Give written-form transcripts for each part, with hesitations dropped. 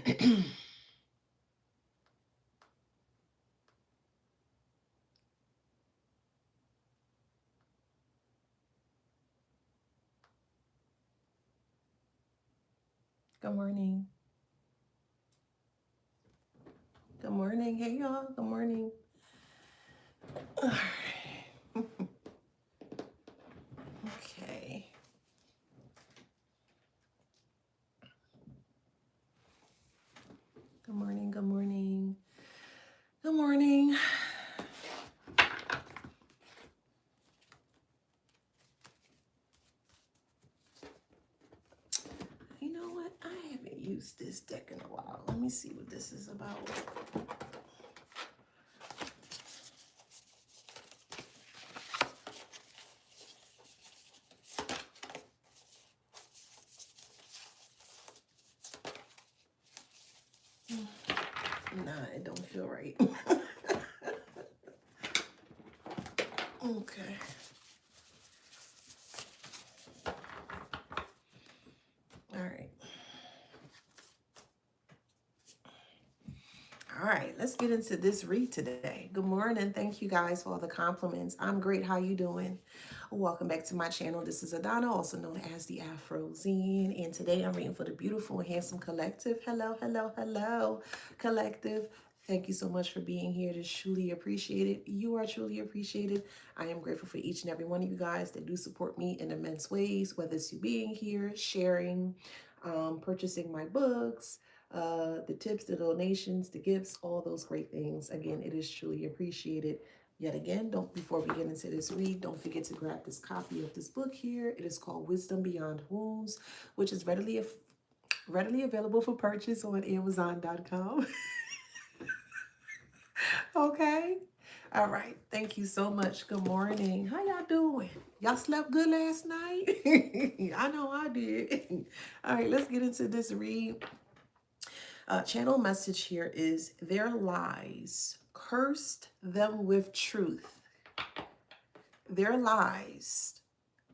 Good morning. Good morning. Hey, y'all. Good morning. All right. Okay. Good morning. Good morning. Good morning. You know what? I haven't used this deck in a while. Let me see what this is about. Nah, it don't feel right. Okay. All right. All right, let's get into this read today. Good morning. Thank you guys for all the compliments. I'm great. How you doing? Welcome back to my channel. This is Adana, also known as the Afro Zine. And today I'm reading for the beautiful and handsome collective. Hello, hello, hello, collective. Thank you so much for being here. It is truly appreciated. You are truly appreciated. I am grateful for each and every one of you guys that do support me in immense ways, whether it's you being here, sharing, purchasing my books, the tips, the donations, the gifts, all those great things. Again, it is truly appreciated. Yet again, before we get into this read, don't forget to grab this copy of this book here. It is called Wisdom Beyond Wounds, which is readily available for purchase on Amazon.com. Okay. All right. Thank you so much. Good morning. How y'all doing? Y'all slept good last night? I know I did. All right, let's get into this read. Channel message here is their lies cursed them with truth. Their lies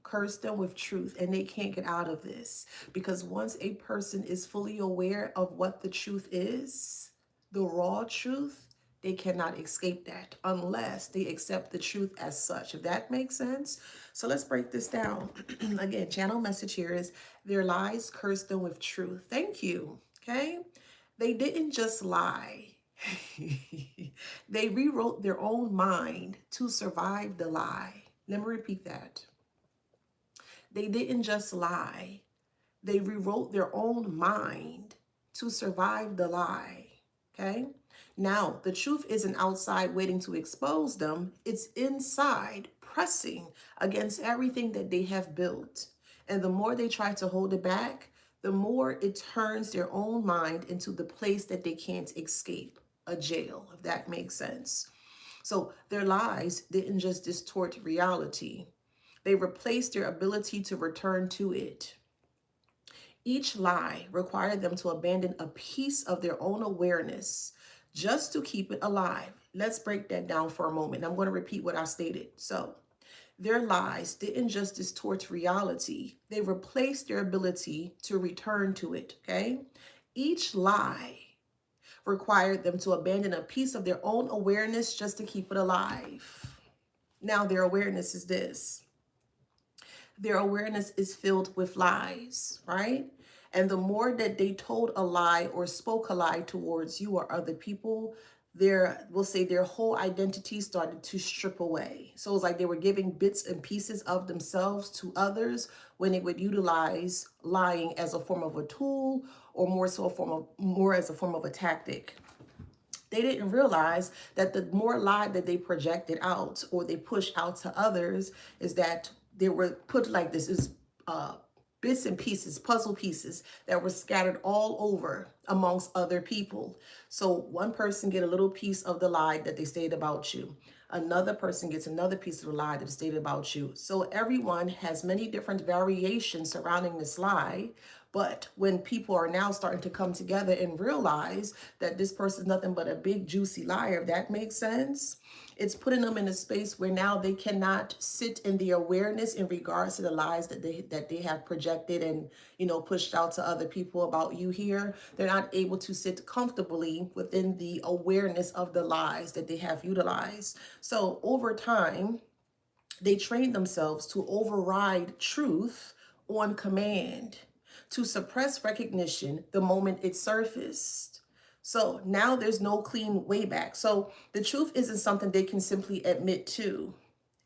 curse them with truth, and they can't get out of this, because once a person is fully aware of what the truth is, the raw truth, they cannot escape that unless they accept the truth as such, if that makes sense. So let's break this down. Again, channel message here is their lies curse them with truth. Thank you. Okay. They didn't just lie. They rewrote their own mind to survive the lie. Let me repeat that. They didn't just lie. They rewrote their own mind to survive the lie. Okay? Now, the truth isn't outside waiting to expose them. It's inside pressing against everything that they have built. And the more they try to hold it back, the more it turns their own mind into the place that they can't escape, a jail, if that makes sense. So their lies didn't just distort reality. They replaced their ability to return to it. Each lie required them to abandon a piece of their own awareness just to keep it alive. Let's break that down for a moment. I'm going to repeat what I stated. So, their lies didn't just distort reality, they replaced their ability to return to it, okay? Each lie required them to abandon a piece of their own awareness just to keep it alive. Now, their awareness is this. Their awareness is filled with lies, right? And the more that they told a lie or spoke a lie towards you or other people, we'll say their whole identity started to strip away. So it's like they were giving bits and pieces of themselves to others when they would utilize lying as a form of a tool, or more as a form of a tactic. They didn't realize that the more lie that they projected out or they pushed out to others is that they were put like this is bits and pieces, puzzle pieces that were scattered all over amongst other people. So one person get a little piece of the lie that they stated about you. Another person gets another piece of the lie that is stated about you. So everyone has many different variations surrounding this lie. But when people are now starting to come together and realize that this person is nothing but a big juicy liar, if that makes sense, It's putting them in a space where now they cannot sit in the awareness in regards to the lies that they have projected and, you know, pushed out to other people about you here. They're not able to sit comfortably within the awareness of the lies that they have utilized. So over time, they train themselves to override truth on command, to suppress recognition the moment it surfaced. So now there's no clean way back. So the truth isn't something they can simply admit to.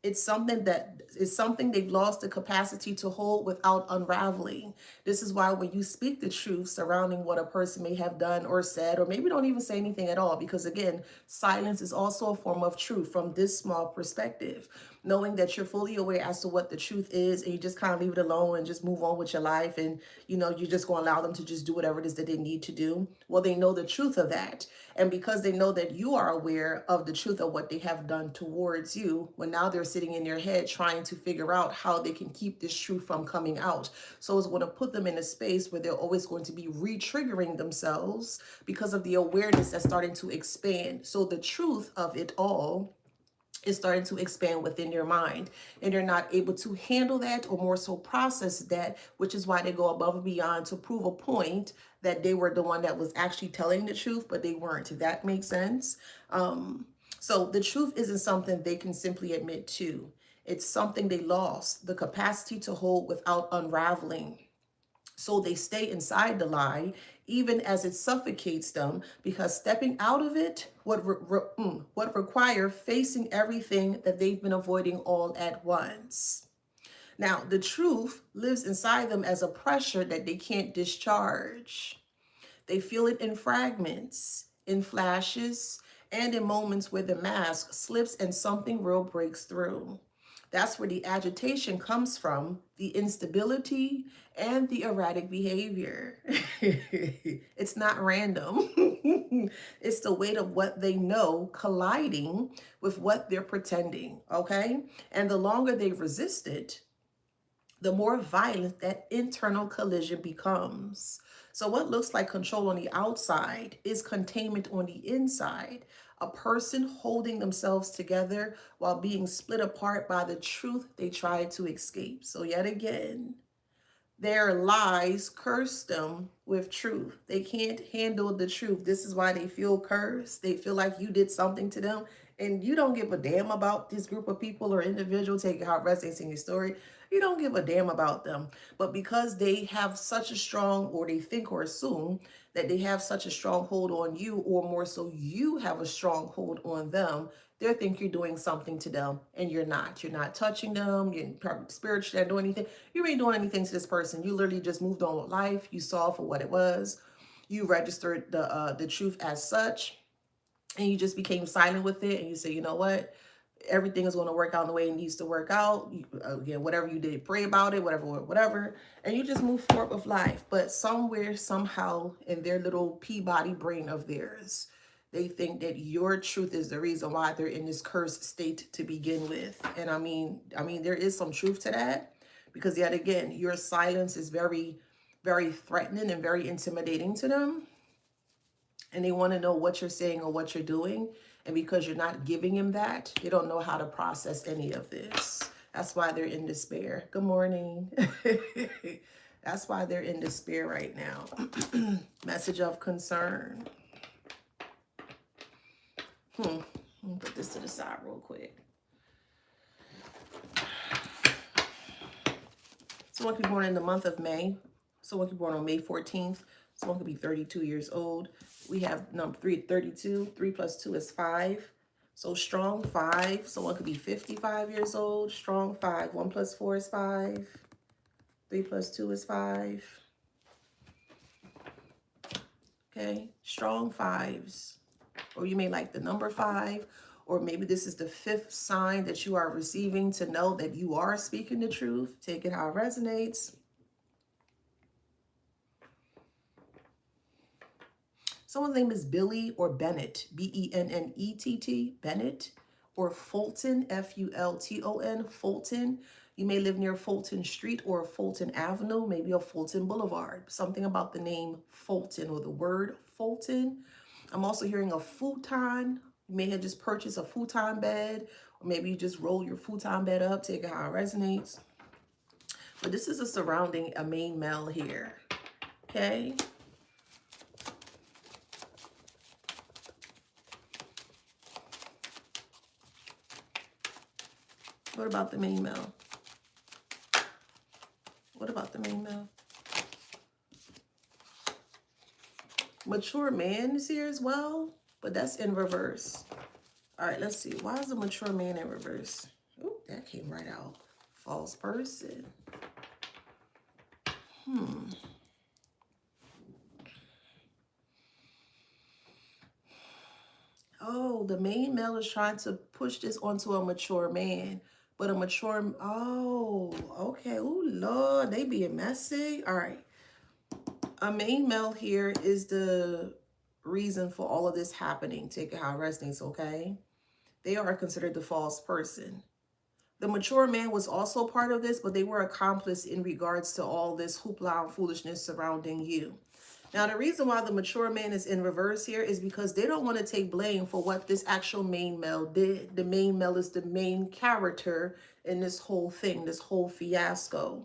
It's something that is something they've lost the capacity to hold without unraveling. This is why when you speak the truth surrounding what a person may have done or said, or maybe don't even say anything at all, because again, silence is also a form of truth from this small perspective. Knowing that you're fully aware as to what the truth is, and you just kind of leave it alone and just move on with your life, and you know, you're just going to allow them to just do whatever it is that they need to do. Well, they know the truth of that. And because they know that you are aware of the truth of what they have done towards you, well, now they're sitting in your head trying to figure out how they can keep this truth from coming out. So it's going to put them in a space where they're always going to be re-triggering themselves because of the awareness that's starting to expand. So the truth of it all is starting to expand within your mind, and you're not able to handle that, or more so process that, which is why they go above and beyond to prove a point that they were the one that was actually telling the truth, but they weren't. If that makes sense. So the truth isn't something they can simply admit to. It's something they lost the capacity to hold without unraveling. So they stay inside the lie, even as it suffocates them, because stepping out of it would require facing everything that they've been avoiding all at once. Now, the truth lives inside them as a pressure that they can't discharge. They feel it in fragments, in flashes, and in moments where the mask slips and something real breaks through. That's where the agitation comes from, the instability and the erratic behavior. It's not random. It's the weight of what they know colliding with what they're pretending, okay? And the longer they resist it, the more violent that internal collision becomes. So what looks like control on the outside is containment on the inside. A person holding themselves together while being split apart by the truth they tried to escape. So yet again, their lies curse them with truth. They can't handle the truth. This is why they feel cursed. They feel like you did something to them, and you don't give a damn about this group of people or individual. Take how it resonates in your story. You don't give a damn about them. But because they have such a strong, or they think or assume that they have such a strong hold on you, or more so you have a strong hold on them, they think you're doing something to them, and you're not. You're not touching them. You're probably spiritually not doing anything. You ain't doing anything to this person. You literally just moved on with life. You saw for what it was. You registered the truth as such, and you just became silent with it. And you say, you know what? Everything is going to work out the way it needs to work out. Again, whatever you did, pray about it, whatever. And you just move forward with life. But somewhere, somehow, in their little Peabody brain of theirs, they think that your truth is the reason why they're in this cursed state to begin with. And I mean, there is some truth to that, because yet again, your silence is very, very threatening and very intimidating to them. And they want to know what you're saying or what you're doing. And because you're not giving them that, they don't know how to process any of this. That's why they're in despair. Good morning. That's why they're in despair right now. Message of concern. Let me put this to the side real quick. Someone could be born in the month of May. Someone could be born on May 14th. Someone could be 32 years old. We have number 32. 3 plus 2 is 5. So strong 5. Someone could be 55 years old. Strong 5. 1 plus 4 is 5. 3 plus 2 is 5. Okay. Strong 5s. Or you may like the number 5. Or maybe this is the 5th sign that you are receiving to know that you are speaking the truth. Take it how it resonates. Someone's name is Billy or Bennett, B-E-N-N-E-T-T, Bennett, or Fulton, F-U-L-T-O-N, Fulton. You may live near Fulton Street or Fulton Avenue, maybe a Fulton Boulevard. Something about the name Fulton or the word Fulton. I'm also hearing a futon You may have just purchased a futon bed, or maybe you just roll your futon bed up, take it how it resonates. But this is a surrounding a main male here. Okay. What about the main male? What about the main male? Mature man is here as well, but that's in reverse. All right, let's see. Why is the mature man in reverse? Oh, that came right out. False person. Oh, the main male is trying to push this onto a mature man. But a mature, oh, okay. Oh, Lord, they being messy. All right. A main male here is the reason for all of this happening. Take it how it resonates, okay? They are considered the false person. The mature man was also part of this, but they were accomplice in regards to all this hoopla and foolishness surrounding you. Now, the reason why the mature man is in reverse here is because they don't want to take blame for what this actual main male did. The main male is the main character in this whole thing, this whole fiasco.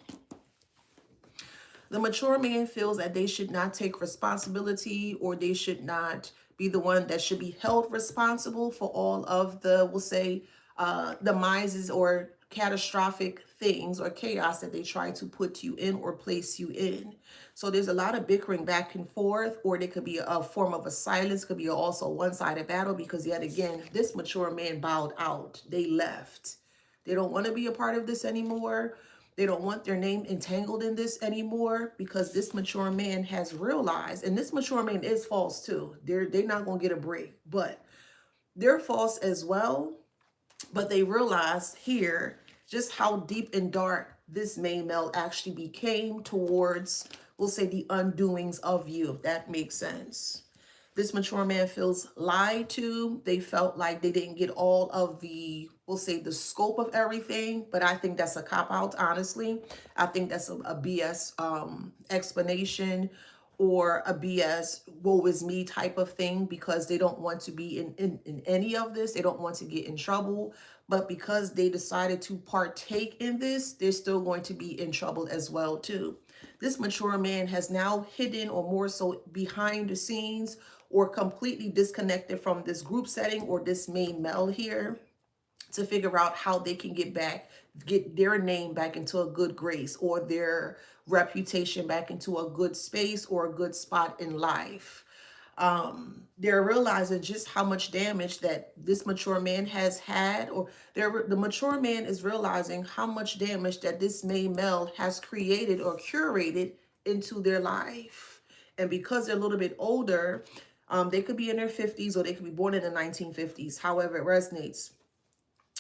The mature man feels that they should not take responsibility, or they should not be the one that should be held responsible for all of the, we'll say, demises or catastrophic things or chaos that they try to put you in or place you in. So there's a lot of bickering back and forth, or there could be a form of a silence, could be also a one-sided battle, because yet again, this mature man bowed out. They left. They don't want to be a part of this anymore. They don't want their name entangled in this anymore, because this mature man has realized, and this mature man is false too. They're not going to get a break, but they're false as well. But they realized here just how deep and dark this main male actually became towards, we'll say, the undoings of you, if that makes sense. This mature man feels lied to. They felt like they didn't get all of the, we'll say, the scope of everything. But I think that's a cop-out, honestly. I think that's a BS explanation, or a BS woe is me type of thing, because they don't want to be in any of this. They don't want to get in trouble. But because they decided to partake in this, they're still going to be in trouble as well, too. This mature man has now hidden, or more so behind the scenes, or completely disconnected from this group setting or this main male here, to figure out how they can get their name back into a good grace, or their reputation back into a good space or a good spot in life. They're realizing just how much damage that this mature man has had, or the mature man is realizing how much damage that this main male has created or curated into their life. And because they're a little bit older, they could be in their 50s, or they could be born in the 1950s, however it resonates.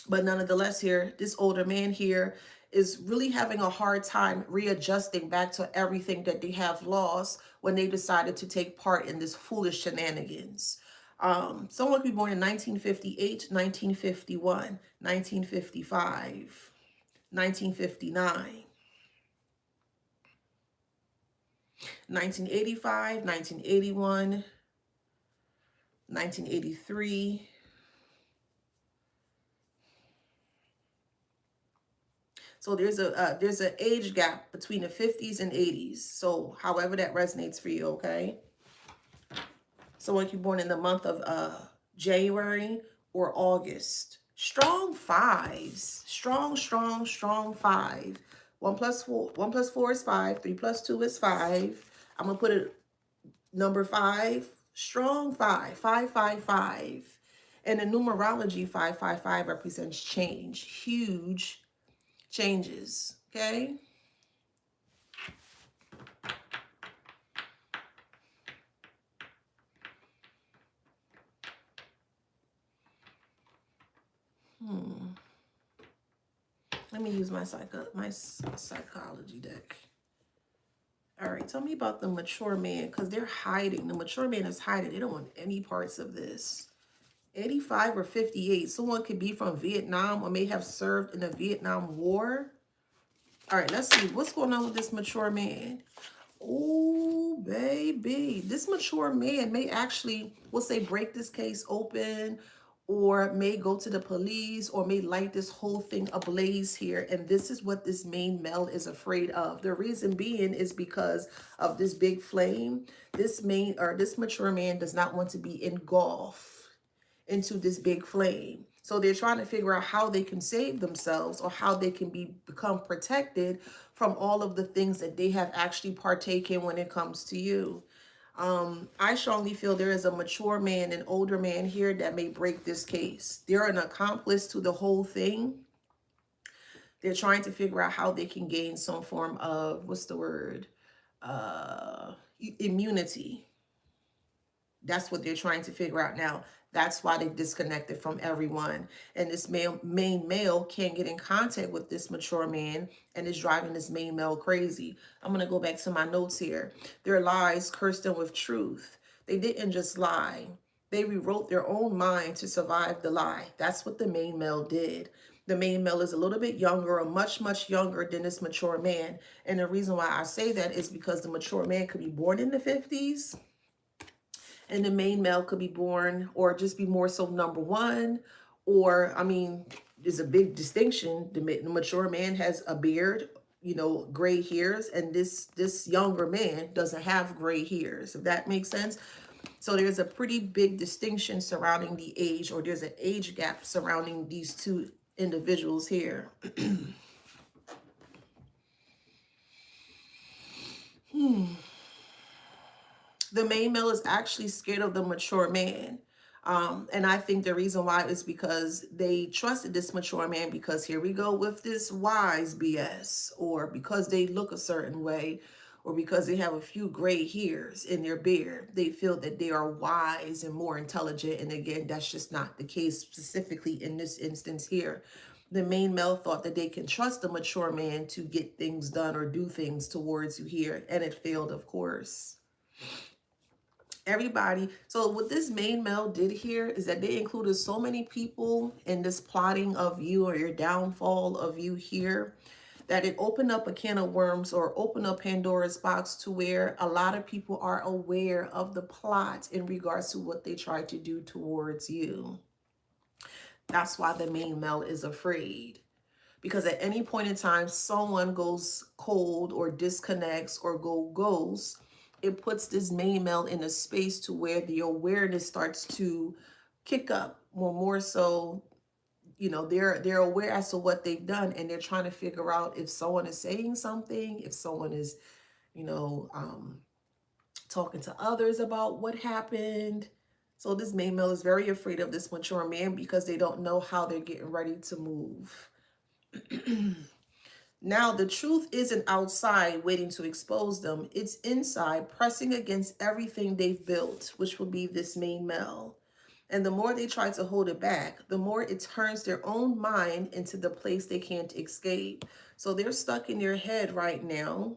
But nonetheless here, this older man here is really having a hard time readjusting back to everything that they have lost when they decided to take part in this foolish shenanigans. Someone could be born in 1958, 1951, 1955, 1959, 1985, 1981, 1983, so there's an age gap between the 50s and 80s. So however that resonates for you, okay? Someone can be born in the month of January or August. Strong fives. Strong, strong, strong five. 1 plus 4 is 5. 3 plus 2 is 5. I'm going to put it number 5. Strong 5. 5, 5, 5. And in numerology, 555 represents change. Huge changes, okay? Let me use my psychology deck. All right, tell me about the mature man, because they're hiding. The mature man is hiding. They don't want any parts of this. 85 or 58. Someone could be from Vietnam, or may have served in the Vietnam War. All right, let's see. What's going on with this mature man? Oh, baby. This mature man may actually, we'll say, break this case open, or may go to the police, or may light this whole thing ablaze here. And this is what this main male is afraid of. The reason being is because of this big flame. This mature man does not want to be engulfed into this big flame. So they're trying to figure out how they can save themselves, or how they can become protected from all of the things that they have actually partaken when it comes to you. I strongly feel there is a mature man, an older man here that may break this case. They're an accomplice to the whole thing. They're trying to figure out how they can gain some form of, what's the word? Immunity. That's what they're trying to figure out now. That's why they've disconnected from everyone. And this main male can't get in contact with this mature man, and is driving this main male crazy. I'm going to go back to my notes here. Their lies cursed them with truth. They didn't just lie. They rewrote their own mind to survive the lie. That's what the main male did. The main male is a little bit younger, or much, much younger than this mature man. And the reason why I say that is because the mature man could be born in the 50s. And the main male could be born, or just be more so number one. Or, I mean, there's a big distinction. The mature man has a beard, gray hairs, and this younger man doesn't have gray hairs, if that makes sense. So there's a pretty big distinction surrounding the age, or there's an age gap surrounding these two individuals here. The main male is actually scared of the mature man. And I think the reason why is because they trusted this mature man, because here we go with this wise BS, or because they look a certain way, or because they have a few gray hairs in their beard. They feel that they are wise and more intelligent. And again, that's just not the case specifically in this instance here. The main male thought that they can trust the mature man to get things done or do things towards you here. And it failed, of course. Everybody. So what this main male did here is that they included so many people in this plotting of you, or your downfall of you here, that it opened up a can of worms, or opened up Pandora's box, to where a lot of people are aware of the plot in regards to what they tried to do towards you. That's why the main male is afraid. Because at any point in time, someone goes cold, or disconnects, or go ghost, it puts this main male in a space to where the awareness starts to kick up. More so, they're aware as to what they've done, and they're trying to figure out if someone is saying something, if someone is, talking to others about what happened. So this main male is very afraid of this mature man, because they don't know how they're getting ready to move. Now, the truth isn't outside waiting to expose them. It's inside, pressing against everything they've built, which will be this main male. And the more they try to hold it back, the more it turns their own mind into the place they can't escape. So they're stuck in their head right now,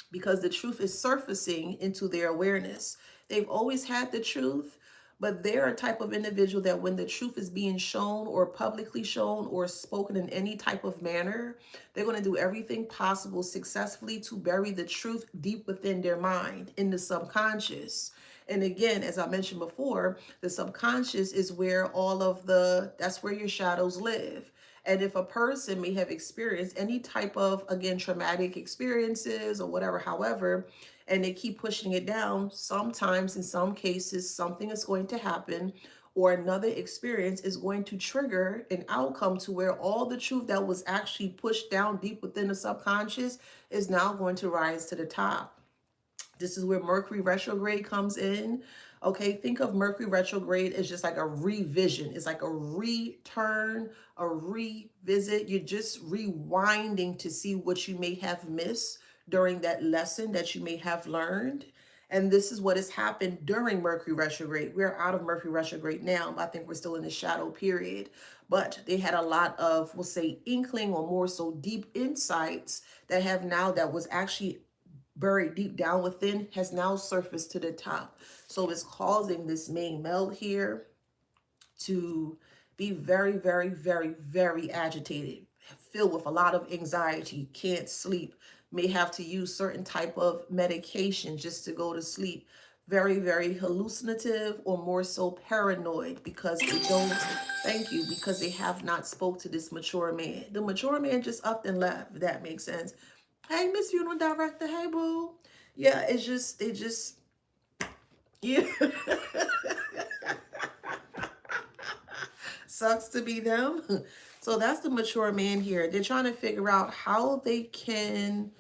because the truth is surfacing into their awareness. They've always had the truth, but they're a type of individual that when the truth is being shown, or publicly shown, or spoken in any type of manner, they're going to do everything possible successfully to bury the truth deep within their mind, in the subconscious. And again, as I mentioned before, the subconscious is where that's where your shadows live. And if a person may have experienced any type of, again, traumatic experiences or whatever, however, and they keep pushing it down, sometimes in some cases, something is going to happen, or another experience is going to trigger an outcome to where all the truth that was actually pushed down deep within the subconscious is now going to rise to the top. This is where Mercury retrograde comes in. Okay, think of Mercury retrograde as just like a revision. It's like a return, a revisit. You're just rewinding to see what you may have missed during that lesson that you may have learned. And this is what has happened during Mercury retrograde. We're out of Mercury retrograde now, but I think we're still in the shadow period. But they had a lot of, we'll say, inkling, or more so deep insights that was actually buried deep down within, has now surfaced to the top. So it's causing this main male here to be very, very, very, very agitated, filled with a lot of anxiety, can't sleep, may have to use certain type of medication just to go to sleep. very, very hallucinative or more so paranoid because they don't, thank you, because they have not spoke to this mature man. The mature man just upped and left, if that makes sense. Hey, Miss Funeral Director, hey, boo. Yeah, it's just, they just, yeah. Sucks to be them. So that's the mature man here. They're trying to figure out how they can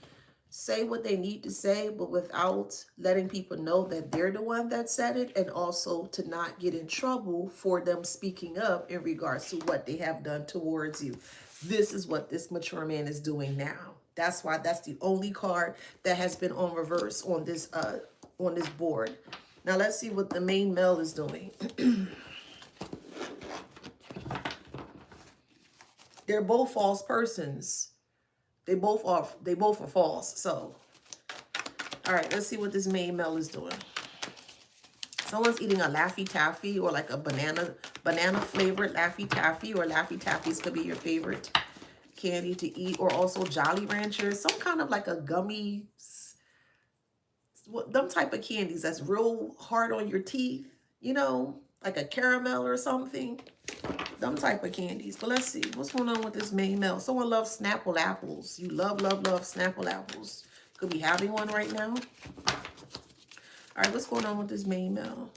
say what they need to say, but without letting people know that they're the one that said it, and also to not get in trouble for them speaking up in regards to what they have done towards you. This is what this mature man is doing now. That's why that's the only card that has been on reverse on this board. Now let's see what the main male is doing. They're both false persons. They both are false. So, all right, let's see what this main male is doing. Someone's eating a Laffy Taffy or like a banana flavored Laffy Taffy, or Laffy Taffies could be your favorite candy to eat, or also Jolly Ranchers, some kind of like a gummy, them type of candies that's real hard on your teeth, you know, like a caramel or something. Them type of candies. But let's see. What's going on with this main male? Someone loves Snapple apples. You love Snapple apples. Could be having one right now. All right, what's going on with this main male?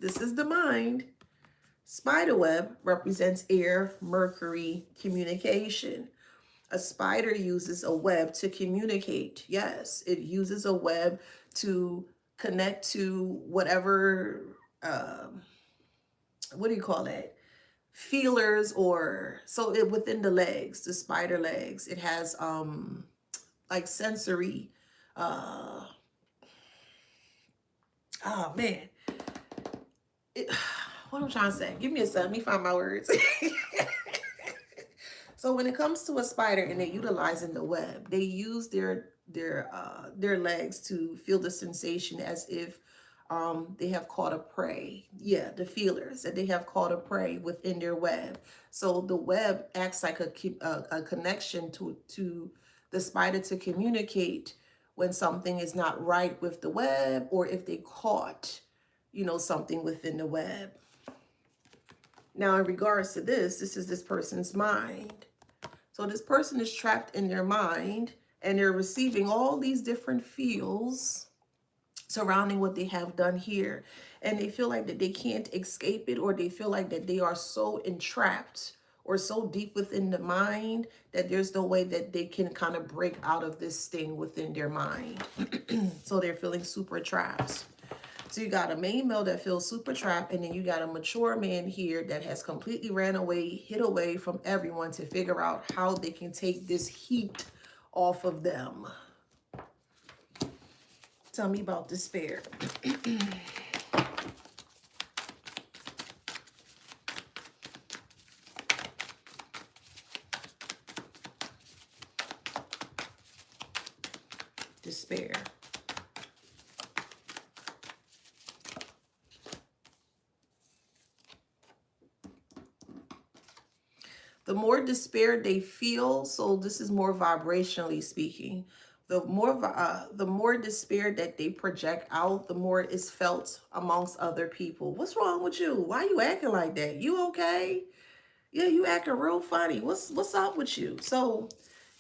This is the mind. Spiderweb represents air, Mercury, communication. A spider uses a web to communicate. Yes, it uses a web to connect to whatever, what do you call that? Feelers, or so it within the legs, the spider legs. It has like sensory, oh man. What I'm trying to say. Give me a second. Let me find my words. So when it comes to a spider and they're utilizing the web, they use their legs to feel the sensation as if they have caught a prey. Yeah, the feelers that they have caught a prey within their web. So the web acts like a connection to the spider to communicate when something is not right with the web, or if they caught, you know, something within the web. Now, in regards to this is this person's mind. So this person is trapped in their mind, and they're receiving all these different feels surrounding what they have done here. And they feel like that they can't escape it, or they feel like that they are so entrapped or so deep within the mind that there's no way that they can kind of break out of this thing within their mind. So they're feeling super trapped. So you got a main male that feels super trapped, and then you got a mature man here that has completely ran away, hid away from everyone to figure out how they can take this heat off of them. Tell me about despair. Despair. The more despair they feel, so this is more vibrationally speaking, the more despair that they project out, the more it's felt amongst other people. What's wrong with you? Why you acting like that? You okay? Yeah, you acting real funny. What's up with you? So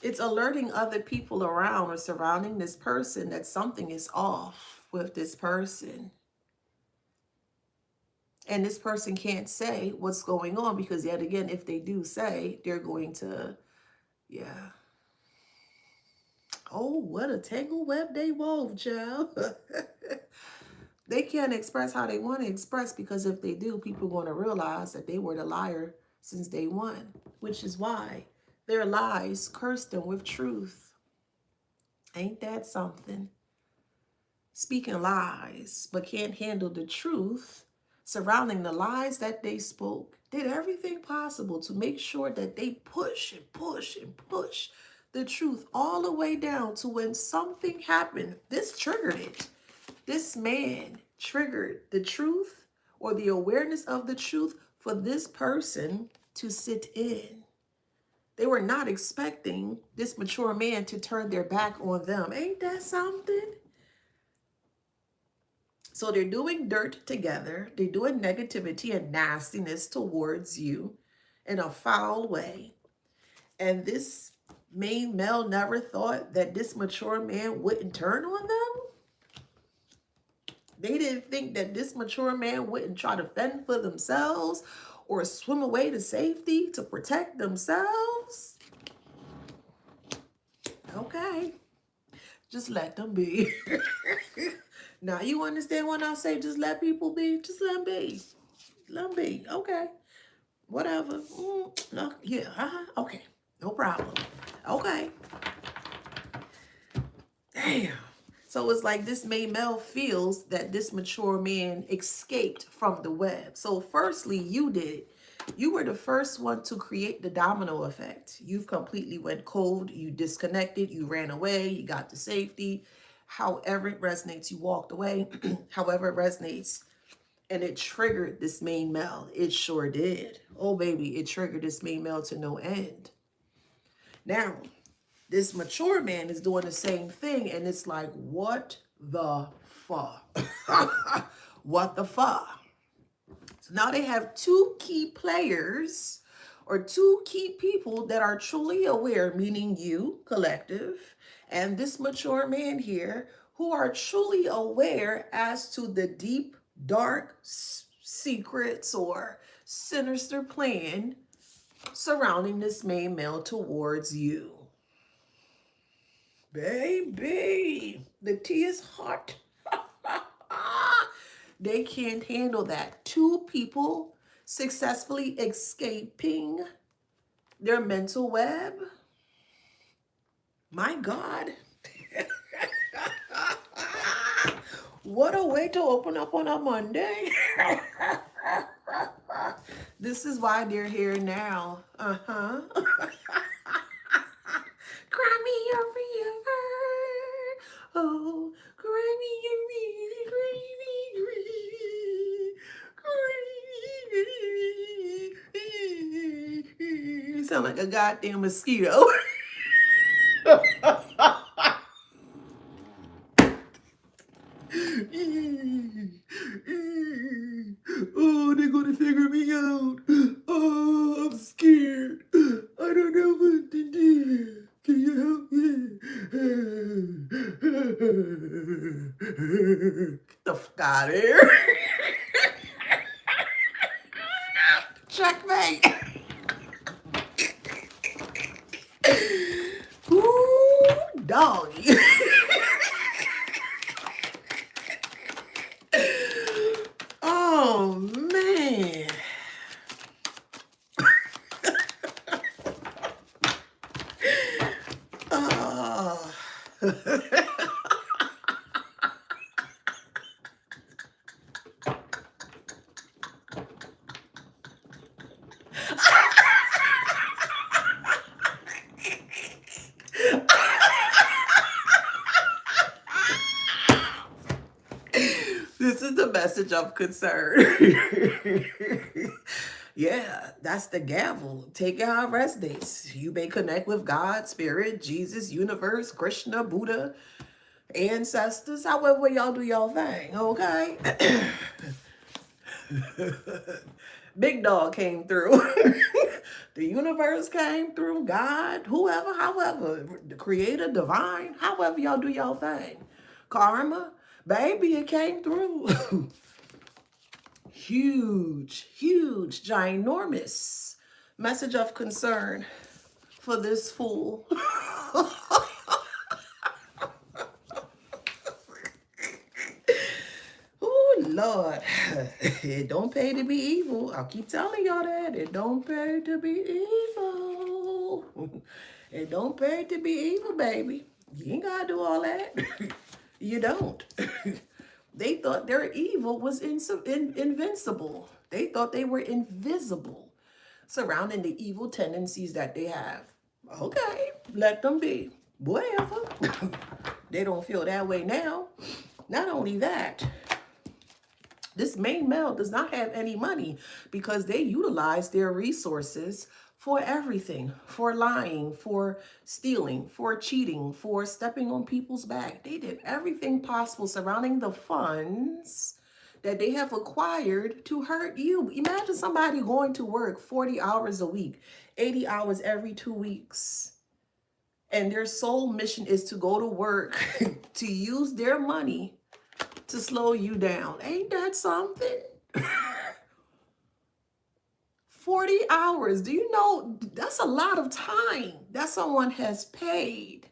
it's alerting other people around or surrounding this person that something is off with this person. And this person can't say what's going on, because yet again, if they do say, they're going to, yeah. Oh, what a tangled web they wove, child. They can't express how they want to express, because if they do, people are going to realize that they were the liar since day one, which is why their lies curse them with truth. Ain't that something? Speaking lies, but can't handle the truth surrounding the lies that they spoke, did everything possible to make sure that they push and push and push the truth all the way down to when something happened. This triggered it. This man triggered the truth, or the awareness of the truth for this person to sit in. They were not expecting this mature man to turn their back on them. Ain't that something? So they're doing dirt together. They're doing negativity and nastiness towards you in a foul way. And this main male never thought that this mature man wouldn't turn on them. They didn't think that this mature man wouldn't try to fend for themselves or swim away to safety to protect themselves. Okay, just let them be. Now, you understand when I say just let people be? Just let them be. Let them be. Okay, whatever. No, yeah, okay, no problem. Okay. Damn. So it's like this main male feels that this mature man escaped from the web. So firstly, you did it. You were the first one to create the domino effect. You've completely went cold. You disconnected. You ran away. You got to safety. However it resonates, you walked away. However it resonates. And it triggered this main male. It sure did. Oh, baby, it triggered this main male to no end. Now, this mature man is doing the same thing, and it's like, what the fuck? What the fuck? So now they have two key players or two key people that are truly aware, meaning you, collective, and this mature man here, who are truly aware as to the deep, dark secrets or sinister plan surrounding this main male towards you. Baby, the tea is hot. They can't handle that. Two people successfully escaping their mental web. My God. What a way to open up on a Monday. This is why they're here now. Cry me a river. Oh, cry me a river. You sound like a goddamn mosquito. Oh, they're gonna figure me out. Oh, I'm scared. I don't know what to do. Can you help me? Get the fuck out of here. Checkmate. Ooh, doggy. Oh, man. Oh. This is the message of concern. Yeah, that's the gavel. Take it how it resonates. You may connect with God, Spirit, Jesus, universe, Krishna, Buddha, ancestors, however y'all do y'all thing, okay? Big dog came through. The universe came through. God, whoever, however, the creator, divine, however y'all do y'all thing. Karma, baby, it came through. Huge, huge, ginormous message of concern for this fool. Oh, Lord. It don't pay to be evil. I'll keep telling y'all that. It don't pay to be evil. It don't pay to be evil, baby. You ain't gotta do all that. You don't. They thought their evil was invincible. They thought they were invisible surrounding the evil tendencies that they have. Okay, let them be. Whatever. They don't feel that way now. Not only that, This main male does not have any money because they utilize their resources for everything, for lying, for stealing, for cheating, for stepping on people's back. They did everything possible surrounding the funds that they have acquired to hurt you. Imagine somebody going to work 40 hours a week, 80 hours every 2 weeks. And their sole mission is to go to work to use their money to slow you down. Ain't that something? 40 hours. Do you know that's a lot of time that someone has paid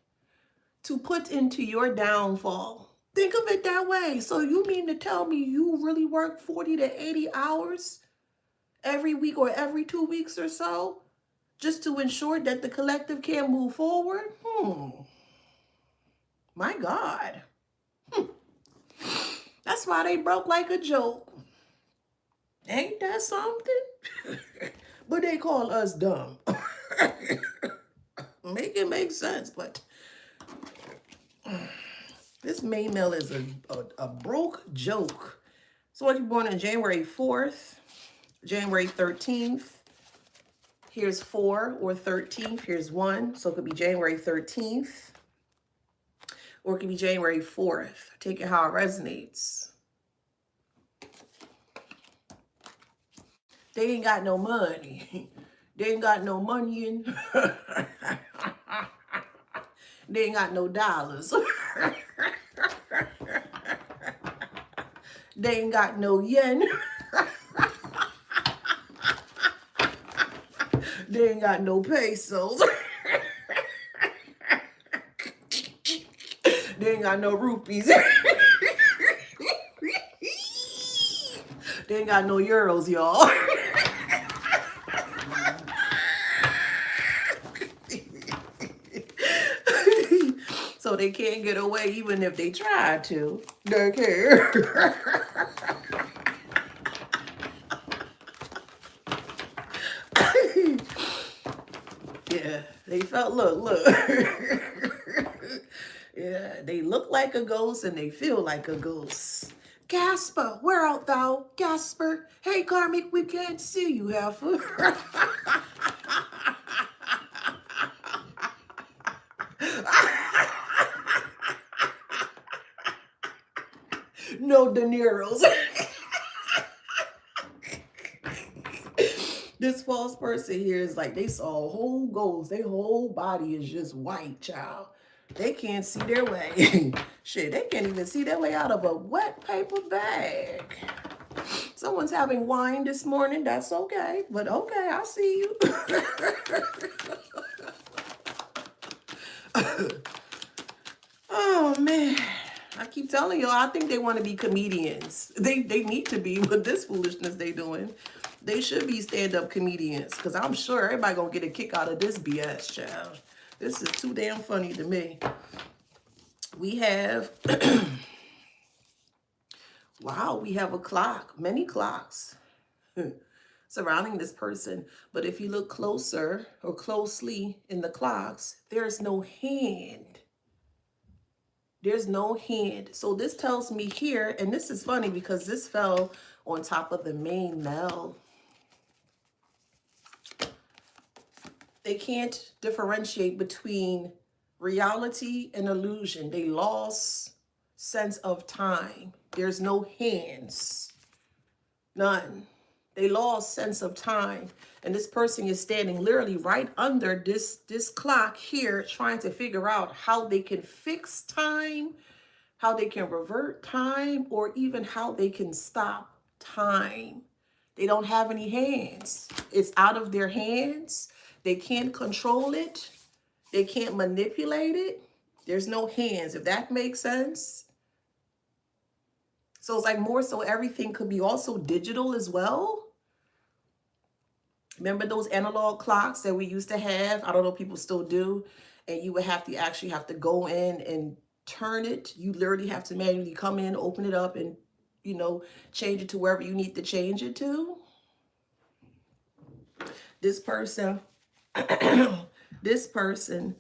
to put into your downfall? Think of it that way. So you mean to tell me you really work 40 to 80 hours every week or every 2 weeks or so just to ensure that the collective can move forward? My God. That's why they broke like a joke. Ain't that something? But they call us dumb. Make it make sense, but this main male is a broke joke. So if you're born on January 4th, January 13th, here's 4 or 13th, here's 1. So it could be January 13th or it could be January 4th. Take it how it resonates. They ain't got no money. They ain't got no money in. They ain't got no dollars. They ain't got no yen. They ain't got no pesos. They ain't got no rupees. They ain't got no euros, y'all. So they can't get away even if they try to. They can't. Yeah, they felt, look. Yeah, they look like a ghost and they feel like a ghost. Gasper, where art thou, Gasper? Hey, Karmic, we can't see you, heifer. No De Niro's. This false person here is like they saw a whole ghost. Their whole body is just white, child. They can't see their way. Shit, they can't even see their way out of a wet paper bag. Someone's having wine this morning. That's okay. But okay, I see you. Oh, man. I keep telling y'all, I think they want to be comedians. They need to be with this foolishness they doing. They should be stand-up comedians because I'm sure everybody going to get a kick out of this BS, child. This is too damn funny to me. We have, wow, we have a clock, many clocks surrounding this person. But if you look closer or closely in the clocks, there's no hand. There's no hand. So this tells me here, and this is funny because this fell on top of the main male. They can't differentiate between reality and illusion. They lost sense of time. There's no hands. None. They lost sense of time. And this person is standing literally right under this clock here, trying to figure out how they can fix time, how they can revert time, or even how they can stop time. They don't have any hands. It's out of their hands. They can't control it. They can't manipulate it. There's no hands, if that makes sense. So it's like more so everything could be also digital as well. Remember those analog clocks that we used to have? I don't know if people still do. And you would have to actually have to go in and turn it. You literally have to manually come in, open it up, and, you know, change it to wherever you need to change it to. This person, this person,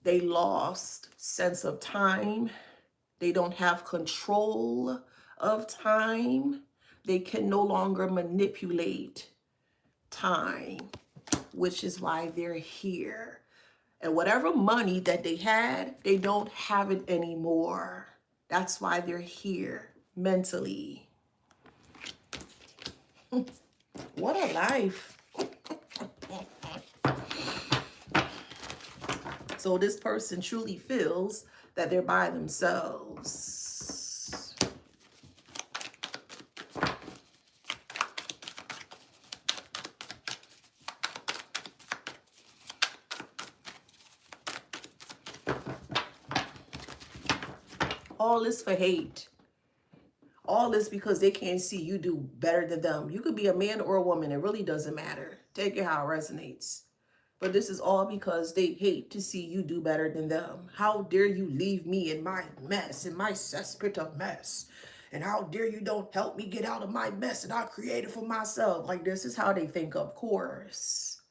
they lost sense of time. They don't have control of time. They can no longer manipulate time, which is why they're here. And whatever money that they had, they don't have it anymore. That's why they're here mentally. What a life. So this person truly feels that they're by themselves. All this for hate. All this because they can't see you do better than them. You could be a man or a woman. It really doesn't matter. Take it how it resonates. But this is all because they hate to see you do better than them. How dare you leave me in my mess, in my cesspit of mess? And how dare you don't help me get out of my mess that I created for myself? Like, this is how they think, of course.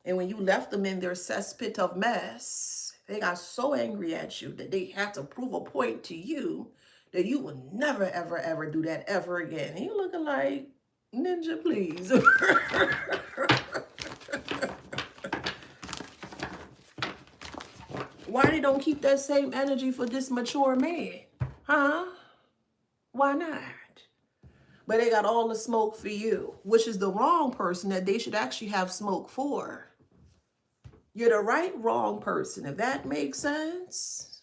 And when you left them in their cesspit of mess, they got so angry at you that they had to prove a point to you that you would never, ever, ever do that ever again. And you looking like, ninja, please. Why they don't keep that same energy for this mature man? Huh? Why not? But they got all the smoke for you, which is the wrong person that they should actually have smoke for. You're the right wrong person, if that makes sense.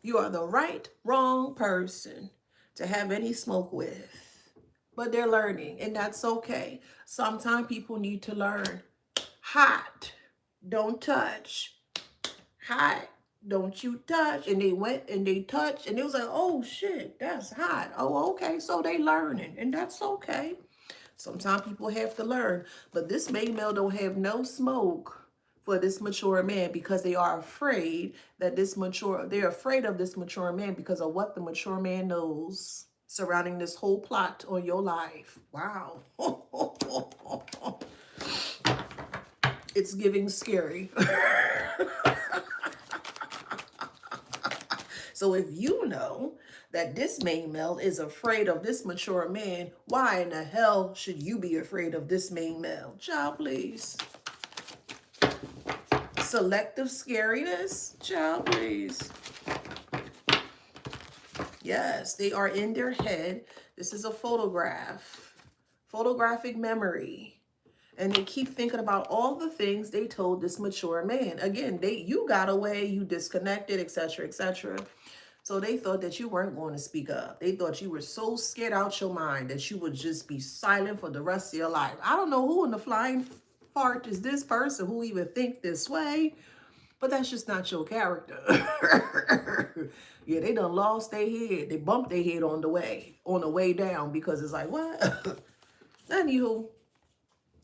You are the right wrong person to have any smoke with. But they're learning, and that's okay. Sometimes people need to learn. Hot, don't touch. Hot, don't you touch. And they went and they touched, and it was like, oh shit, that's hot. Oh, okay, so they learning, and that's okay. Sometimes people have to learn, but this main male don't have no smoke for this mature man because they are afraid that they're afraid of this mature man because of what the mature man knows surrounding this whole plot on your life. Wow. It's giving scary. So if you know that this main male is afraid of this mature man, why in the hell should you be afraid of this main male? Child, please. Selective scariness? Child, please. Yes, they are in their head. This is a photograph. Photographic memory. And they keep thinking about all the things they told this mature man. Again, you got away, you disconnected, etc., etc. So they thought that you weren't going to speak up. They thought you were so scared out your mind that you would just be silent for the rest of your life. I don't know who in the flying fart is this person who even think this way, but that's just not your character. Yeah, they done lost their head. They bumped their head on the way down because it's like, what? Anywho.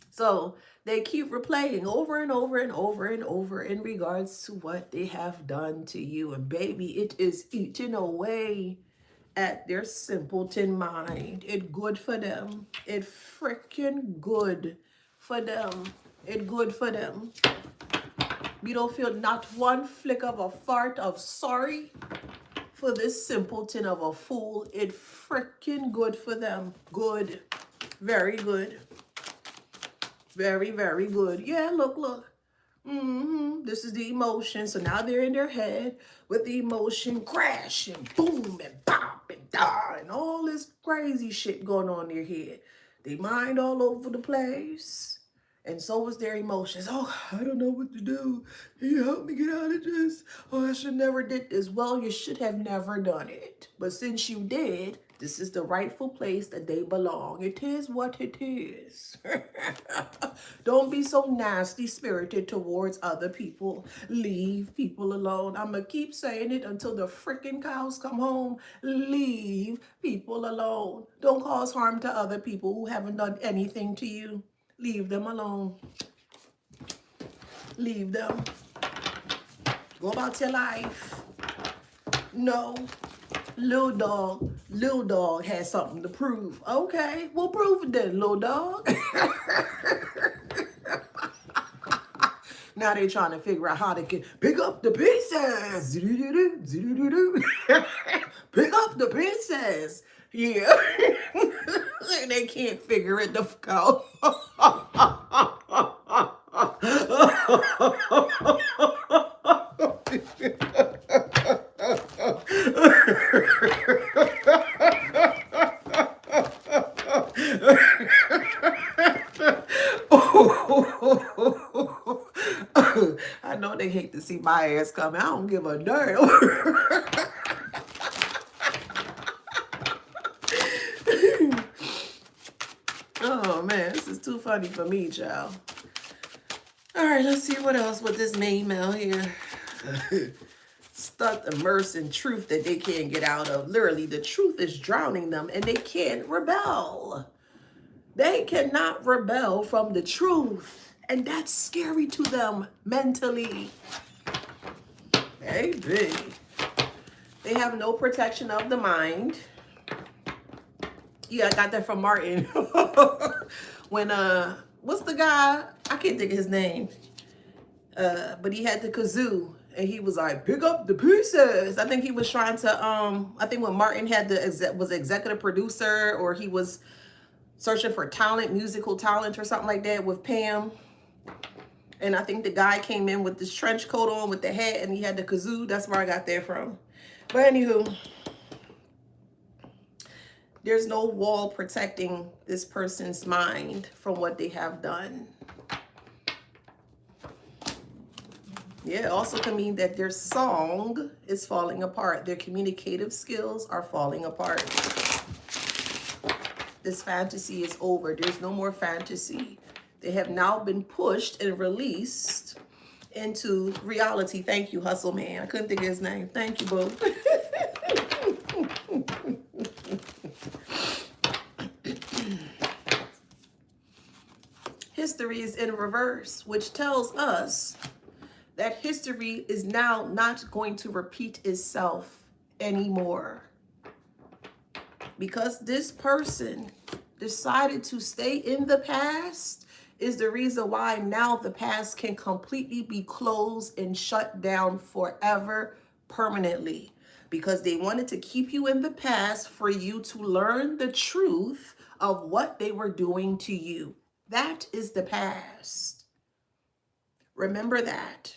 So they keep replaying over and over and over and over in regards to what they have done to you. And baby, it is eating away at their simpleton mind. It good for them. It freaking good for them. It good for them. You don't feel not one flick of a fart of sorry for this simpleton of a fool. It freaking good for them. Good. Very good. Very, very good. Yeah, look. This is the emotion. So now they're in their head with the emotion crash and boom and pop and da and all this crazy shit going on in their head. They mind all over the place. And so is their emotions. Oh, I don't know what to do. Can you help me get out of this? Oh, I should never did this. Well, you should have never done it. But since you did, this is the rightful place that they belong. It is what it is. Don't be so nasty spirited towards other people. Leave people alone. I'm going to keep saying it until the freaking cows come home. Leave people alone. Don't cause harm to other people who haven't done anything to you. Leave them alone. Leave them. Go about your life. No. Little dog has something to prove. Okay, we'll prove it then, little dog. Now they're trying to figure out how they can pick up the pieces. pick up the princess. Yeah. And they can't figure it the fuck out. I know they hate to see my ass coming. I don't give a damn. Oh man, this is too funny for me, child. All right, let's see what else with this main mail here. Stuck immersed in truth that they can't get out of. Literally, the truth is drowning them and they can't rebel. They cannot rebel from the truth. And that's scary to them mentally. Baby. They have no protection of the mind. Yeah, I got that from Martin. When, what's the guy? I can't think of his name. But he had the kazoo. And he was like, pick up the pieces. I think he was trying to, I think when Martin had was executive producer, or he was searching for talent, musical talent or something like that with Pam. And I think the guy came in with this trench coat on with the hat and he had the kazoo. That's where I got that from. But anywho, there's no wall protecting this person's mind from what they have done. Yeah, it also can mean that their song is falling apart. Their communicative skills are falling apart. This fantasy is over. There's no more fantasy. They have now been pushed and released into reality. Thank you, Hustle Man. I couldn't think of his name. Thank you, boo. History is in reverse, which tells us that history is now not going to repeat itself anymore. Because this person decided to stay in the past is the reason why now the past can completely be closed and shut down forever, permanently. Because they wanted to keep you in the past for you to learn the truth of what they were doing to you. That is the past. Remember that.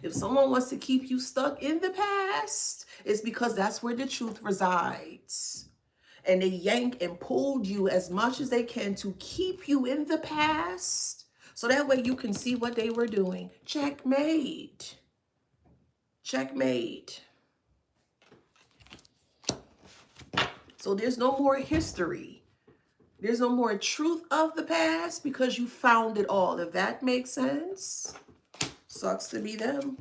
If someone wants to keep you stuck in the past, it's because that's where the truth resides. And they yank and pulled you as much as they can to keep you in the past. So that way you can see what they were doing. Checkmate. Checkmate. So there's no more history. There's no more truth of the past because you found it all. If that makes sense. Sucks to be them.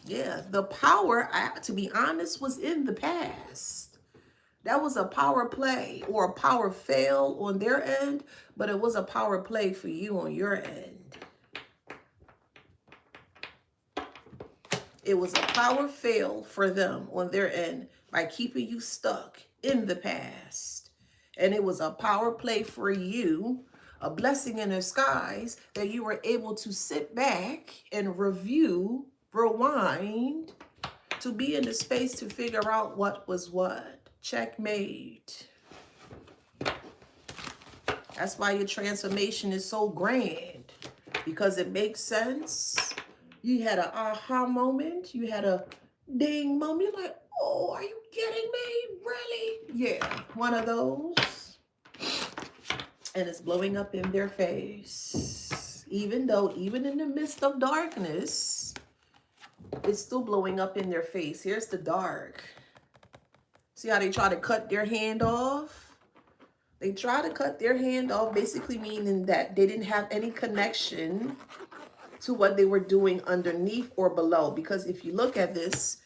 Yeah, the power, to be honest, was in the past. That was a power play or a power fail on their end, but it was a power play for you on your end. It was a power fail for them on their end by keeping you stuck in the past. And it was a power play for you, a blessing in disguise, that you were able to sit back and review, rewind, to be in the space to figure out what was what. Checkmate. That's why your transformation is so grand, because it makes sense. You had an aha moment. You had a ding moment. You're like, oh, are you kidding me? Really? Yeah, one of those. And it's blowing up in their face. Even though, even in the midst of darkness, it's still blowing up in their face. Here's the dark. See how they try to cut their hand off? They try to cut their hand off, basically meaning that they didn't have any connection to what they were doing underneath or below. Because if you look at this,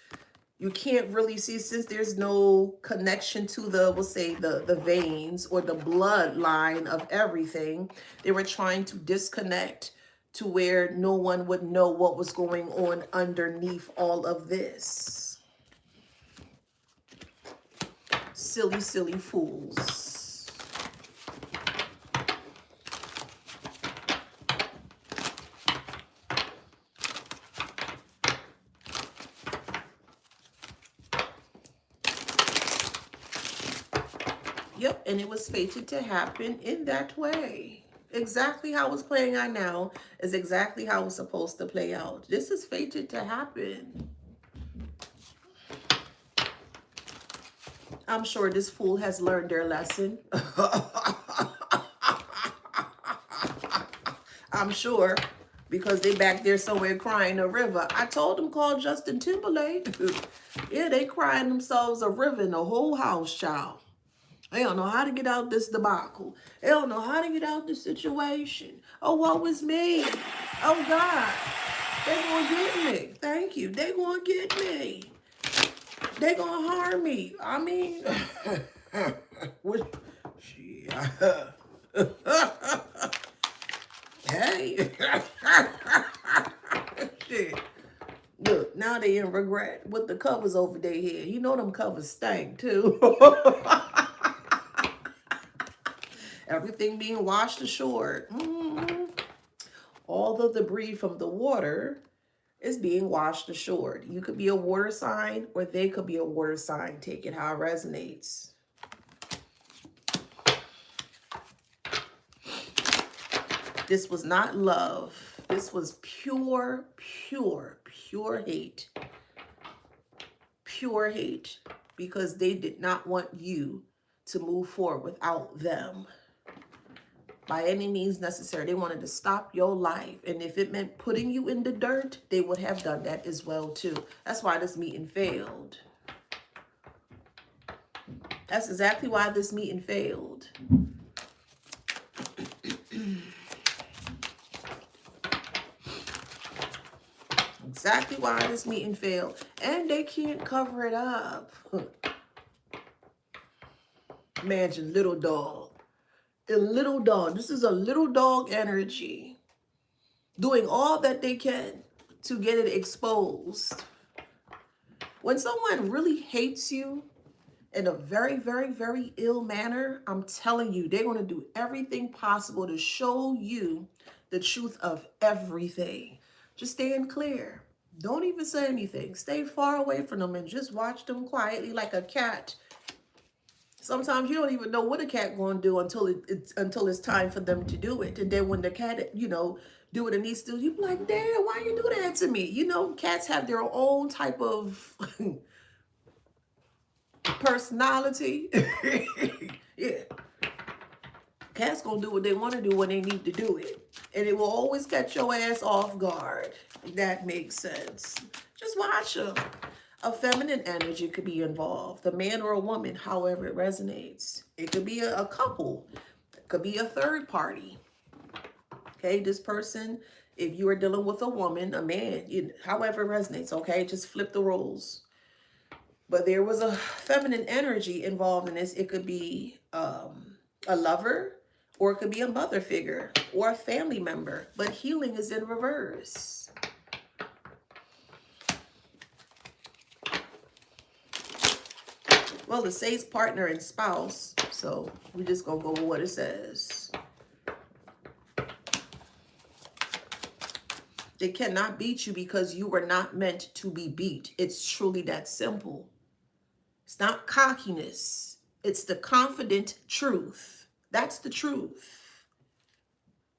you can't really see, since there's no connection to the, we'll say the veins or the bloodline of everything. They were trying to disconnect to where no one would know what was going on underneath all of this. Silly, silly fools. Yep, and it was fated to happen in that way. Exactly how it's playing out now is exactly how it's supposed to play out. This is fated to happen. I'm sure this fool has learned their lesson. I'm sure, because they back there somewhere crying a river. I told them call Justin Timberlake. Yeah, they crying themselves a river in the whole house, child. They don't know how to get out this debacle. They don't know how to get out this situation. Oh, what was me? Oh, God. They gonna get me. Thank you. They gonna get me. They gonna harm me. I mean, what? Shit. Hey. Shit. Look, now they in regret with the covers over their head. You know them covers stank too. Everything being washed ashore. All the debris from the water is being washed ashore. You could be a water sign or they could be a water sign. Take it how it resonates. This was not love. This was pure hate. Pure hate. Because they did not want you to move forward without them. By any means necessary. They wanted to stop your life. And if it meant putting you in the dirt, they would have done that as well too. That's why this meeting failed. That's exactly why this meeting failed. Exactly why this meeting failed. And they can't cover it up. Imagine little dog. A little dog. This is a little dog energy. Doing all that they can to get it exposed. When someone really hates you in a very, very, very ill manner, I'm telling you, they're going to do everything possible to show you the truth of everything. Just stand clear. Don't even say anything. Stay far away from them and just watch them quietly like a cat. Sometimes you don't even know what a cat going to do until it's time for them to do it. And then when the cat, do what it needs to do, you be like, damn, why you do that to me? Cats have their own type of personality. Yeah. Cats going to do what they want to do when they need to do it. And it will always catch your ass off guard. That makes sense. Just watch them. A feminine energy could be involved. A man or a woman, however it resonates. It could be a couple. It could be a third party. Okay, this person, if you are dealing with a woman, a man, however it resonates, okay? Just flip the roles. But there was a feminine energy involved in this. It could be a lover, or it could be a mother figure, or a family member. But healing is in reverse. Well, it says partner and spouse, so we're just going to go with what it says. They cannot beat you because you were not meant to be beat. It's truly that simple. It's not cockiness. It's the confident truth. That's the truth.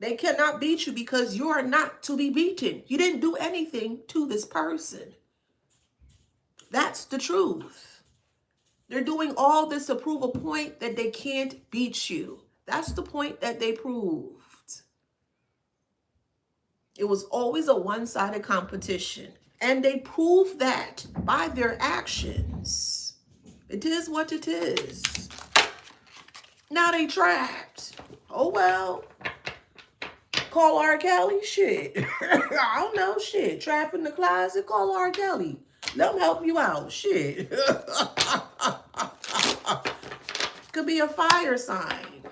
They cannot beat you because you are not to be beaten. You didn't do anything to this person. That's the truth. They're doing all this to prove a point that they can't beat you. That's the point that they proved. It was always a one-sided competition. And they proved that by their actions. It is what it is. Now they trapped. Oh, well. Call R. Kelly? Shit. I don't know. Shit. Trap in the closet? Call R. Kelly. Let them help you out. Shit. Could be a fire sign.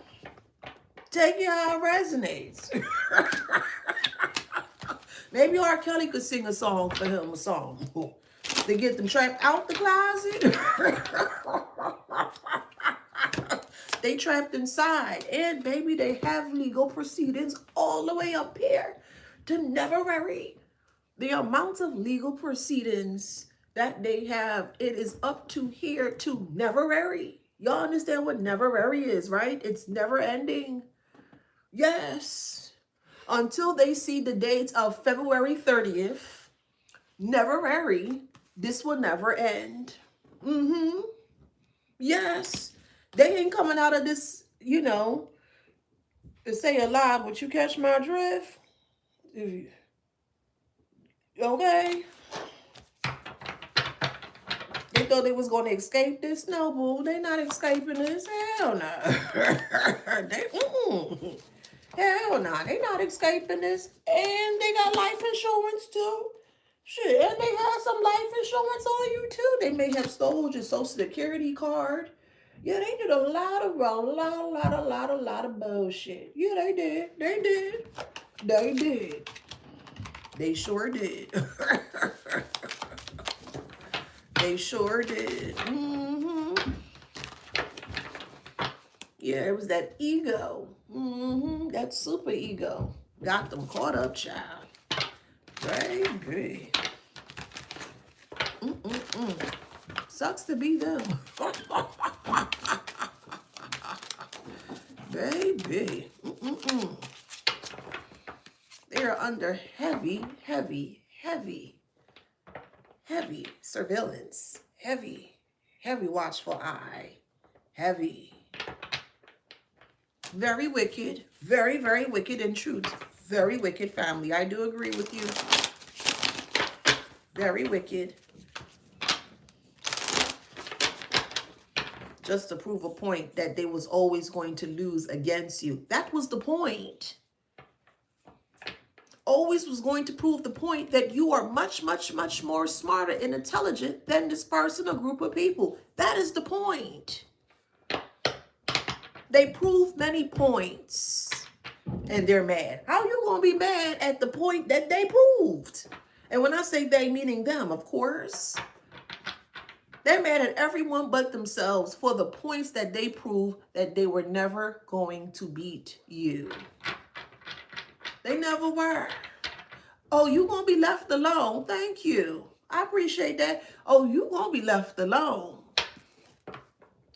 Take it how it resonates. Maybe R. Kelly could sing a song for him, a song. To get them trapped out the closet. They trapped inside. And baby, they have legal proceedings all the way up here to never worry. The amount of legal proceedings that they have, it is up to here to never worry. Y'all understand what never is, right? It's never ending. Yes. Until they see the dates of February 30th, never, this will never end. Mm-hmm. Yes. They ain't coming out of this, to say alive, but you catch my drift? Okay. They thought they was going to escape this. No, boo. They not escaping this. Hell no. Hell no. They not escaping this. And they got life insurance too. Shit. And they have some life insurance on you too. They may have stole your social security card. Yeah, they did a lot of bullshit. Yeah, they did. They did. They did. They sure did. They sure did. Mm-hmm. Yeah, it was that ego. Mm-hmm. That super ego. Got them caught up, child. Baby. Mm-mm-mm. Sucks to be them. Baby. Mm-mm-mm. They are under heavy surveillance. Heavy watchful eye. Heavy. Very wicked. Very, very wicked in truth. Very wicked family. I do agree with you. Very wicked. Just to prove a point that they was always going to lose against you. That was the point. Always was going to prove the point that you are much more smarter and intelligent than this person or group of people. That is the point. They prove many points and they're mad. How you going to be mad at the point that they proved? And when I say they, meaning them, of course. They're mad at everyone but themselves for the points that they prove that they were never going to beat you. They never were. Oh, you gonna be left alone? Thank you. I appreciate that. Oh, you gonna be left alone.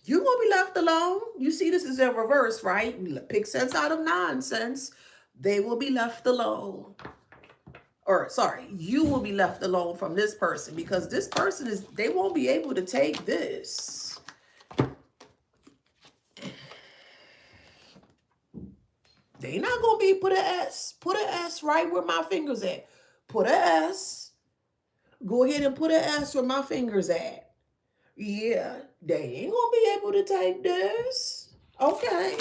You gonna be left alone? You see, this is in reverse, right? Pick sense out of nonsense. They will be left alone. Or sorry, you will be left alone from this person because this person they won't be able to take this. They not gonna be put an S. Put an S right where my fingers at. Put an S. Go ahead and put an S where my fingers at. Yeah, they ain't gonna be able to take this. Okay.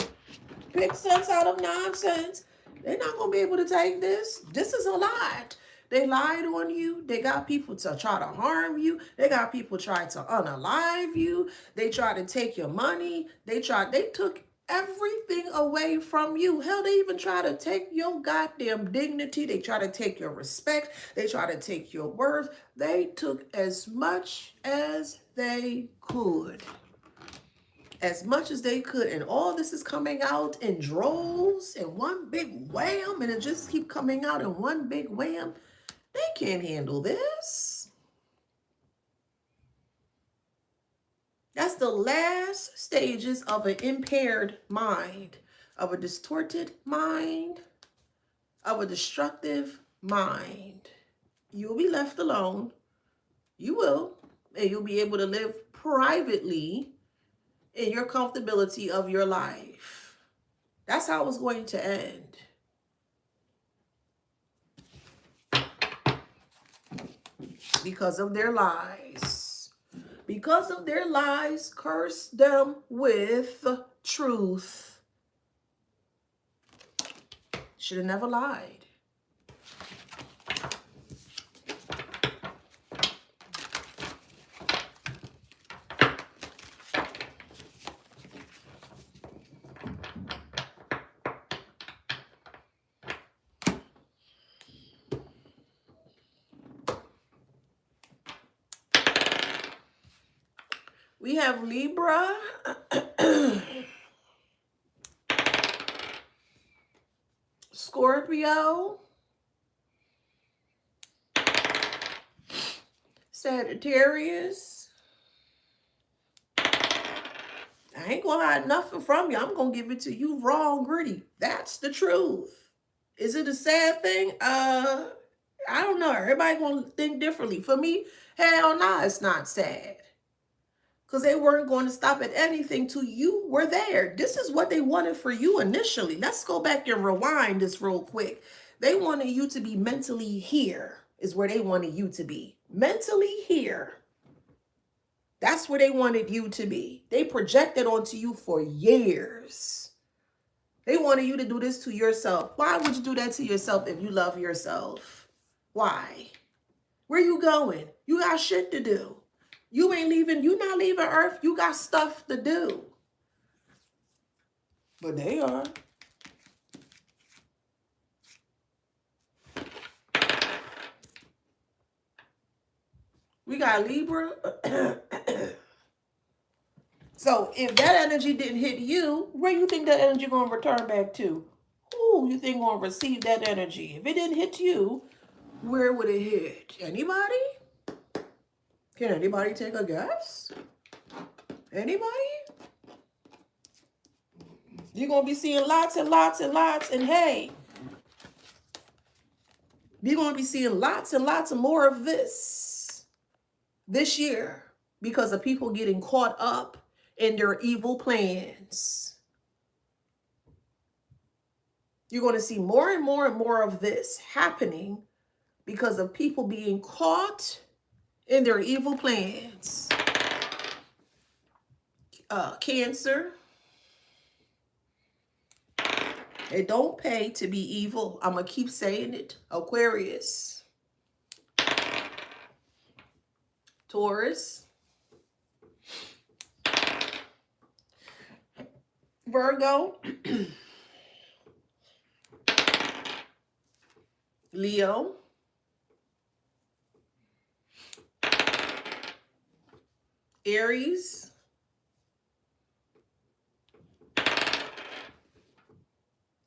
Pick sense out of nonsense. They're not gonna be able to take this. This is a lot. They lied on you. They got people to try to harm you. They got people try to unalive you. They try to take your money. They took everything away from you. Hell, they even try to take your goddamn dignity. They try to take your respect. They try to take your worth. They took as much as they could. As much as they could. And all this is coming out in droves in one big wham. And it just keep coming out in one big wham. They can't handle this. That's the last stages of an impaired mind, of a distorted mind, of a destructive mind. You'll be left alone. You will. And you'll be able to live privately in your comfortability of your life. That's how it's going to end. Because of their lies. Because of their lies, curse them with truth. Should have never lied. We have Libra, Scorpio, Sagittarius, I ain't gonna hide nothing from you. I'm gonna give it to you raw and gritty. That's the truth. Is it a sad thing? I don't know. Everybody gonna think differently. For me, hell no, it's not sad. Because they weren't going to stop at anything till you were there. This is what they wanted for you initially. Let's go back and rewind this real quick. They wanted you to be mentally here, is where they wanted you to be. Mentally here. That's where they wanted you to be. They projected onto you for years. They wanted you to do this to yourself. Why would you do that to yourself if you love yourself? Why? Where you going? You got shit to do. You ain't leaving. You not leaving Earth. You got stuff to do. But they are. We got Libra. So if that energy didn't hit you, where you think that energy going to return back to? Who you think going to receive that energy? If it didn't hit you, where would it hit? Anybody? Can anybody take a guess? Anybody? You're going to be seeing lots and lots and lots. And hey, you're going to be seeing lots and lots of more of this year because of people getting caught up in their evil plans. You're going to see more and more and more of this happening because of people being caught in their evil plans. Cancer. It don't pay to be evil. I'm going to keep saying it. Aquarius. Taurus. Virgo. Leo. Aries.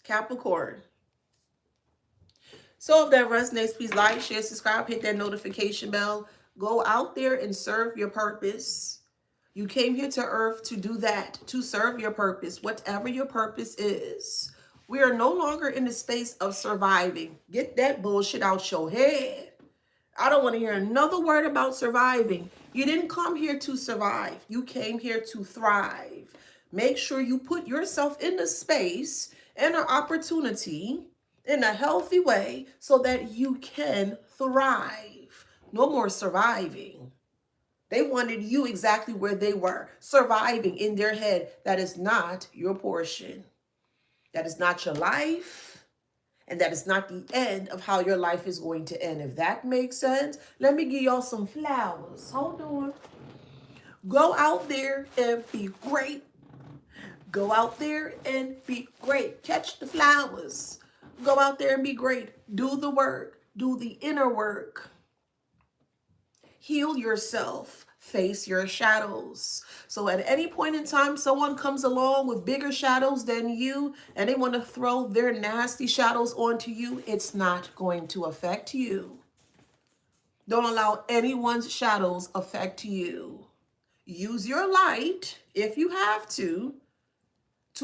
Capricorn. So if that resonates, please like, share, subscribe, hit that notification bell. Go out there and serve your purpose. You came here to Earth to do that, to serve your purpose, whatever your purpose is. We are no longer in the space of surviving. Get that bullshit out your head. I don't want to hear another word about surviving. You didn't come here to survive. You came here to thrive. Make sure you put yourself in the space and an opportunity in a healthy way so that you can thrive. No more surviving. They wanted you exactly where they were, surviving in their head. That is not your portion. That is not your life. And that is not the end of how your life is going to end. If that makes sense, let me give y'all some flowers. Hold on. Go out there and be great. Go out there and be great. Catch the flowers. Go out there and be great. Do the work. Do the inner work. Heal yourself. Face your shadows. So at any point in time, someone comes along with bigger shadows than you and they want to throw their nasty shadows onto you, it's not going to affect you. Don't allow anyone's shadows affect you. Use your light, if you have to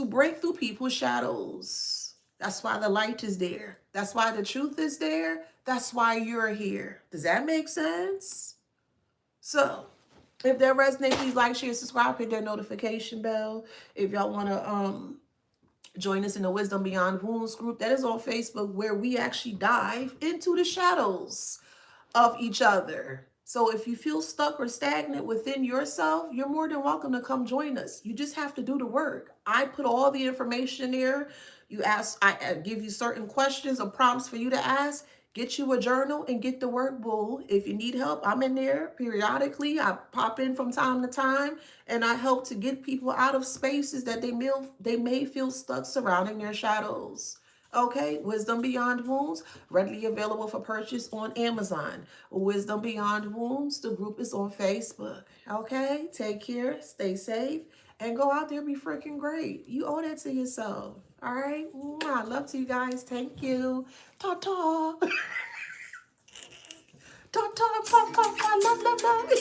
break through people's shadows. That's why the light is there. That's why the truth is there. That's why you're here. Does that make sense? So, if that resonates, please like, share, subscribe, hit that notification bell. If y'all want to join us in the Wisdom Beyond Wounds group, that is on Facebook, where we actually dive into the shadows of each other. So if you feel stuck or stagnant within yourself, you're more than welcome to come join us. You just have to do the work. I put all the information there. You ask, I give you certain questions or prompts for you to ask. Get you a journal and get the work, boo. If you need help, I'm in there periodically. I pop in from time to time, and I help to get people out of spaces that they may feel stuck surrounding their shadows. Okay, Wisdom Beyond Wounds, readily available for purchase on Amazon. Wisdom Beyond Wounds, the group is on Facebook. Okay, take care, stay safe, and go out there and be freaking great. You owe that to yourself. All right, mwah, love to you guys. Thank you. Ta-ta. Ta-ta, ta-ta, love, love, love.